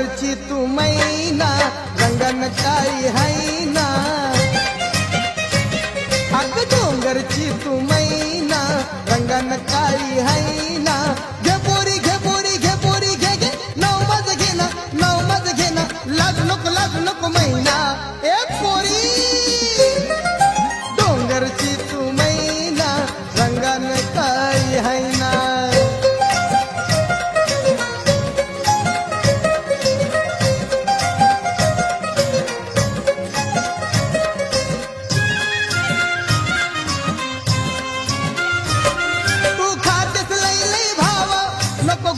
डोंगरची तू मैना रंगन काळी हैना अग डोंगरची तू मैना रंगन काळी हैना घे पोरी घे पोरी घे पोरी घे घे नाव माझं घे ना नाव माझं घे ना लाजू नको मैना ए पोरी डोंगरची तू मैना रंगन काळी हैना नको